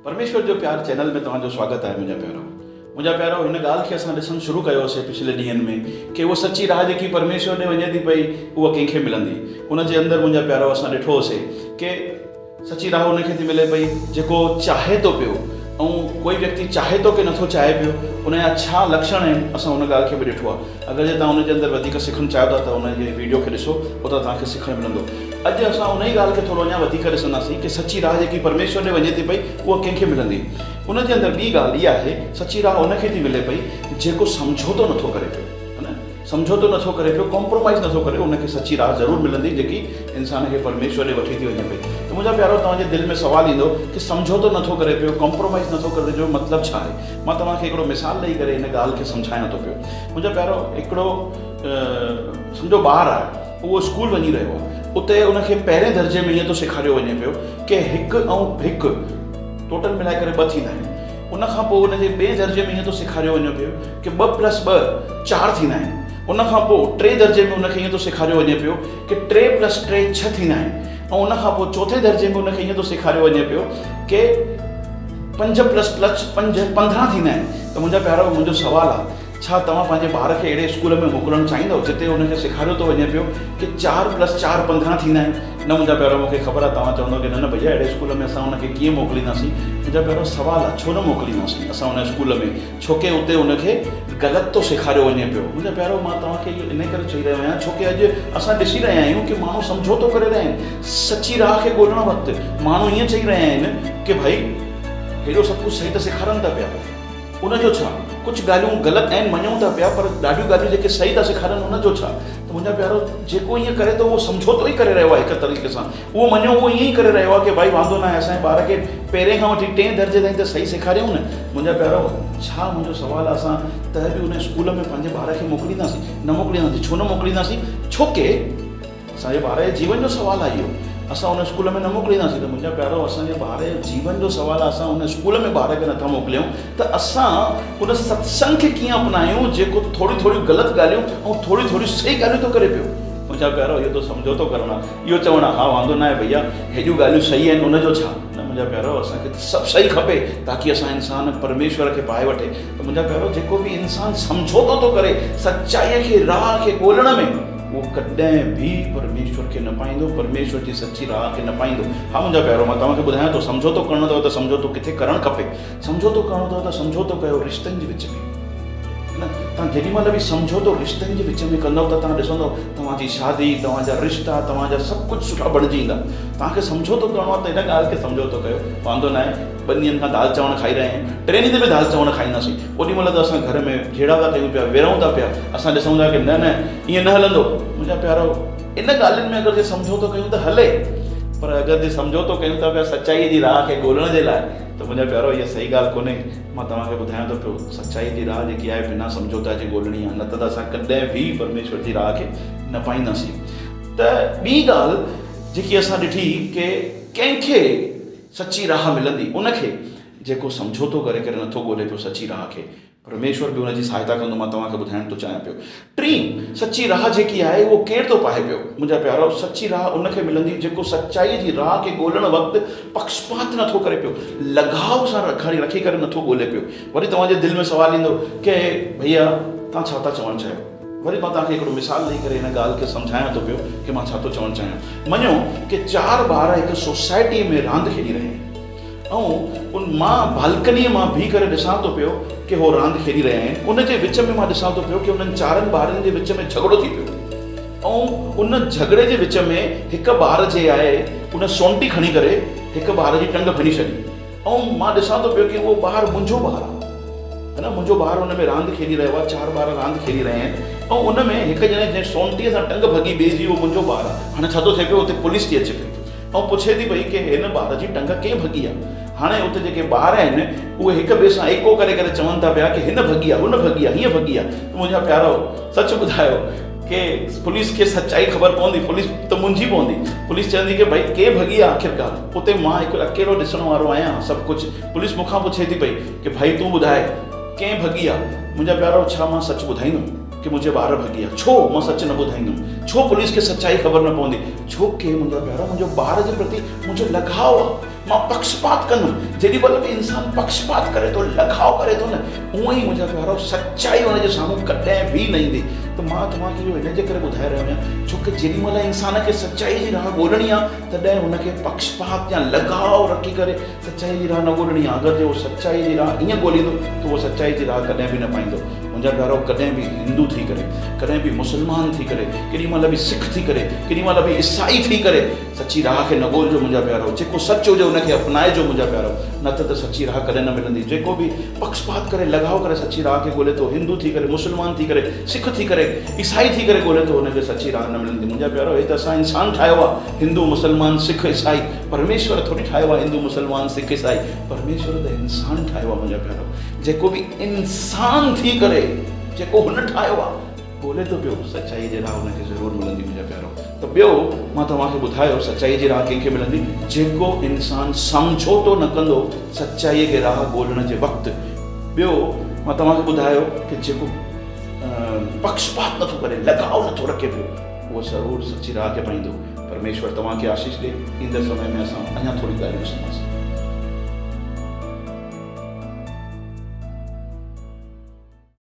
परमेश्वर जो प्यार चैनल में तव्हांजो स्वागत है। मुंहिंजा प्यारो हिन ॻाल्हि खे असां ॾिसणु शुरू कयोसीं पिछले ॾींहंनि में कि उहा सची राह जेकी परमेश्वर ॾे वञे थी पई उहा कंहिंखे मिलंदी। उनजे अंदरि मुंहिंजा प्यारो असां ॾिठोसीं कि सची राह उनखे थी मिले पई जेको चाहे थो पियो, ऐं कोई व्यक्ति चाहे थो कि नथो चाहे पियो, उनजा छा लक्षण आहिनि असां उन ॻाल्हि खे बि ॾिठो आहे। अगरि जे तव्हां उनजे अंदरि वधीक सिखणु चाहियो था त उनजे वीडियो खे ॾिसो, उतां तव्हांखे सिखणु मिलंदो। अॼु असां उन ई ॻाल्हि खे थोरो अञा वधीक ॾिसंदासीं कि सची राह जेकी परमेश्वर ॾे वञे थी पई उहा कंहिंखे मिलंदी। उनजे अंदरि ॿी ॻाल्हि इहा आहे, सची राह उनखे थी मिले पई जेको समझोतो नथो करे पियो, है न, समझोतो नथो करे पियो, कॉम्प्रोमाइज़ नथो करे, उनखे सची राह ज़रूरु मिलंदी जेकी इंसान खे परमेश्वर ॾे वठी थी वञे पई। त मुंहिंजा प्यारो तव्हांजे दिलि में सुवालु ईंदो कि समझोतो नथो करे पियो, कॉम्प्रोमाइज़ नथो करे, जो मतिलबु छा आहे। मां तव्हांखे हिकिड़ो मिसाल ॾेई करे हिन ॻाल्हि खे सम्झायां थो पियो। मुंहिंजा प्यारो हिकिड़ो सम्झो ॿारु आहे, उहो स्कूल वञी रहियो आहे, उते उनखे पहिरें दर्जे में ईअं थो सेखारियो वञे पियो कि 1 ऐं 1 टोटल मिलाए करे 2 थींदा आहिनि। उनखां पोइ उनजे ॿिए दर्जे में ईअं थो सेखारियो वञे पियो कि 2 + 2 4 थींदा आहिनि। उनखां पोइ 3 दर्जे में उनखे ईअं थो सेखारियो वञे पियो कि 3 + 3 6 थींदा आहिनि। ऐं उनखां पोइ 4थे दर्जे में उनखे ईअं थो सेखारियो वञे पियो कि 5 + 5 15 थींदा आहिनि। त मुंहिंजा प्यारो, मुंहिंजो सुवालु आहे, छा तव्हां पंहिंजे ॿार खे अहिड़े स्कूल में मोकिलणु चाहींदव जिते उनखे सेखारियो थो वञे पियो कि 4 + 4 15 थींदा आहिनि? न मुंहिंजा प्यारो, मूंखे ख़बर आहे तव्हां चवंदव कि न भैया अहिड़े स्कूल में असां उनखे कीअं मोकिलींदासीं। मुंहिंजा प्यारो सुवालु आहे, छो न मोकिलींदासीं असां उन स्कूल में? छो कि उते उनखे ग़लति थो सेखारियो वञे पियो। मुंहिंजा प्यारो, मां तव्हांखे इहो इन करे चई रहियो आहियां छो कि अॼु असां ॾिसी रहिया आहियूं कि माण्हू समझोतो करे रहिया आहिनि। सची राह खे ॻोल्हण वक़्तु माण्हू ईअं चई रहिया आहिनि कि भाई हेॾो सभु कुझु सही त सेखारनि था पिया, उनजो छा? कुझु ॻाल्हियूं ग़लति आहिनि मञूं था पिया, पर ॾाढियूं ॻाल्हियूं जेके सही था सेखारनि उनजो छा? त मुंहिंजा प्यारो, जेको ईअं करे थो उहो समझोतो ई करे रहियो आहे। हिकु तरीक़े सां उहो मञो, उहो ईअं ई करे रहियो आहे कि भाई वांदो न आहे, असांजे ॿार खे पहिरें खां वठी 3 दर्जे ताईं त सही सेखारियूं न। मुंहिंजा प्यारो, छा मुंहिंजो सुवालु आहे, असां त बि उन स्कूल में पंहिंजे ॿार खे मोकिलींदासीं? न मोकिलींदासीं। छो न मोकिलींदासीं? छो कि असांजे ॿार जे जीवन जो सुवालु आहे इहो। असां उन स्कूल में न मोकिलींदासीं त मुंहिंजा प्यारो, असांजे ॿार जे जीवन जो सुवालु आहे। असां उन स्कूल में ॿार खे नथा मोकिलियूं त असां उन सत्संग खे कीअं अपनायूं जेको थोरी थोरी ग़लति ॻाल्हियूं ऐं थोरी थोरी सही ॻाल्हियूं थो करे पियो। मुंहिंजा प्यारो, इहो त समझोतो करणु आहे, इहो चवणु आहे हा वांदो न आहे भैया हेॾियूं ॻाल्हियूं सही आहिनि, उनजो छा? न मुंहिंजा प्यारो, असांखे सभु सही खपे ताकी असां इंसान परमेश्वर खे पाए वठे। त मुंहिंजा प्यारो, जेको बि इंसान समझोतो थो करे सचाईअ खे, राह खे ॻोल्हण में, उहो कॾहिं बि परमेश्वर खे न पाईंदो, परमेश्वर जी सची राह खे न पाईंदो। हा मुंहिंजा प्यारो, मां तव्हांखे ॿुधायां थो, समझोतो करणो अथव त समझोतो किथे करणु खपे। समझोतो करणो अथव त समझोतो कयो रिश्तनि जे विच में, न? तव्हां जेॾी महिल बि समझोतो रिश्तनि जे विच में कंदव त तव्हां ॾिसंदव तव्हांजी शादी, तव्हांजा रिश्ता, तव्हांजा सभु कुझु सुठा बणिजी ईंदा। तव्हांखे समझोतो करणो आहे त हिन ॻाल्हि खे समझोतो कयो, वांदो न आहे। 2 ॾींहंनि खां दाल चांवर खाई रहिया आहियूं, 3 ॾींहं ते बि दाल चांवर खाईंदासीं। ओॾी महिल त असां घर में जहिड़ा था कयूं पिया, विरहूं था पिया, असां ॾिसूं था कि न ईअं न हलंदो। मुंहिंजा प्यारो, इन ॻाल्हियुनि में अगरि जे समझोतो कयूं त हले, पर अगरि जे समझोतो कयूं था पिया सचाईअ जी राह खे ॻोल्हण जे लाइ, त मुंहिंजा प्यारो इहा सही ॻाल्हि कोन्हे। मां तव्हांखे ॿुधायां थो पियो, सचाई जी राह जेकी आहे बिना समझोता जे ॻोल्हणी आहे, न त असां कॾहिं बि परमेश्वर जी राह खे न पाईंदासीं। त ॿी ॻाल्हि जेकी असां ॾिठी कि कंहिंखे सची राह मिलंदी, उनखे जेको समझोतो करे करे नथो ॻोल्हे पियो सची राह खे, परमेश्वर बि हुनजी सहायता कंदो। मां तव्हांखे ॿुधाइण थो चाहियां पियो। 3 सची राह जेकी आहे उहो केरु थो पाए पियो? मुंहिंजा प्यारो, सची राह उनखे मिलंदी जेको सचाईअ जी राह खे ॻोल्हण वक़्तु पक्षपात नथो करे पियो, लगाव सां रखी करे नथो ॻोल्हे पियो। वरी तव्हांजे दिलि में सुवालु ईंदो कि भैया तव्हां छा था चवणु चाहियो? वरी मां तव्हांखे हिकिड़ो मिसाल ॾेई करे हिन ॻाल्हि खे सम्झायां थो पियो कि मां छा थो चवणु चाहियां। मञो कि 4 ॿार हिकु सोसाइटी में रांदि खेॾी रहिया आहिनि, ऐं मां बालकनीअ मां बीह करे ॾिसां थो पियो कि हो रांदि खेॾी रहिया आहिनि। उनजे विच में मां ॾिसां थो पियो कि उन्हनि 4 ॿारनि जे विच में झगड़ो थी पियो, ऐं उन झगड़े जे विच में हिकु ॿार जे आहे उन सोंटी खणी करे हिकु ॿार जी टंग भञी छॾी, ऐं मां ॾिसां थो पियो कि उहो ॿारु मुंहिंजो ॿारु आहे, है न? मुंहिंजो ॿारु हुन में रांदि खेॾी रहियो आहे, 4 ॿार रांदि खेॾी रहिया आहिनि, ऐं उन में हिकु ॼणे जंहिं सोंटीअ सां टंग भॻी ॿिए जी, उहो मुंहिंजो ॿारु आहे। हाणे छा थो थिए पियो, हुते पुलिस थी अचे पई ऐं पुछे थी पई कि हिन ॿार जी टंग कंहिं भॻी आहे। हाणे उते जेके ॿार आहिनि उहे हिक ॿिए सां एको करे करे चवनि था पिया कि हिन भॻी आहे, हुन भॻी आहे, हीअं भॻी आहे। त मुंहिंजा प्यारो, सच ॿुधायो कि पुलिस खे सचाई ख़बर पवंदी, पुलिस त मुंझी पवंदी। पुलिस चवंदी कि भई के भॻी आहे आख़िरकार। उते मां हिकु अकेलो ॾिसण वारो आहियां सभु कुझु। पुलिस मूंखां पुछे थी पई कि भाई तूं ॿुधाए कंहिं भॻी आहे? मुंहिंजा प्यारो, छा मां सच ॿुधाईंदुमि? कि मुंहिंजे ॿार भॻी विया, छो मां सच न ॿुधाईंदुमि, छो पुलिस खे सच्चाई ख़बर न पवंदी, छो कि मुंहिंजा प्यारा मुंहिंजो ॿार जे प्रति मुंहिंजो लगाव आहे, मां पक्षपात कंदुमि। जेॾी महिल बि इंसानु पक्षपात करे थो, लगाव करे थो न, उअं ई मुंहिंजा प्यारा सच्चाई हुनजे साम्हूं कॾहिं बि न ईंदी। त मां तव्हांखे इहो हिन जे करे ॿुधाए रहियो आहियां छो कि जेॾी महिल इंसान खे सच्चाई जी राह ॻोल्हणी आहे तॾहिं हुनखे पक्षपात या लगाव रखी करे सच्चाई जी राह न ॻोल्हणी आहे। अगरि जे उहो सच्चाई जी राह ईअं ॻोल्हींदो त उहो सच्चाई जी राह कॾहिं बि न पाईंदो। मुंहिंजा प्यारो कॾहिं बि हिंदू थी करे, कॾहिं बि मुस्लमान थी करे, केॾी महिल बि सिख थी करे, केॾी महिल बि ईसाई थी करे सची राह खे न ॻोल्हिजो मुंहिंजा प्यारो। जेको सच हुजे हुनखे अपनाइजो मुंहिंजा प्यारो, न त सची राह कॾहिं न मिलंदी। जेको बि पक्षपात करे, लगाव करे सची राह खे ॻोल्हे थो, हिंदू थी करे, मुस्लमान थी करे, सिख थी करे, ईसाई थी करे ॻोल्हे थो, हुनखे सची राह न मिलंदी। मुंहिंजा प्यारो हे त असां इंसानु ठाहियो आहे, हिंदू मुस्लमान सिख ईसाई, परमेश्वर थोरी ठाहियो आहे हिंदू मुस्लमान सिख ईसाई, परमेश्वर त इंसानु ठाहियो आहे मुंहिंजा प्यारो। जेको बि इंसान थी करे, जेको हुन ठाहियो आहे, ॻोल्हे थो पियो सचाई जी राह, हुनखे ज़रूरु मिलंदी मुंहिंजा प्यारो। त ॿियो मां तव्हांखे ॿुधायो सचाई जी राह कंहिंखे मिलंदी, जेको इंसानु समझोतो न कंदो सचाईअ खे राह ॻोल्हण जे वक़्तु। ॿियो मां तव्हांखे ॿुधायो कि जेको पक्षपात नथो करे, लगाव नथो रखे पियो, उहो ज़रूरु सची राह खे पाईंदो। परमेश्वर तव्हांखे आशीष ॾे। ईंदड़ समय में असां अञा थोरी ॻाल्हियूं ॾिसंदासीं।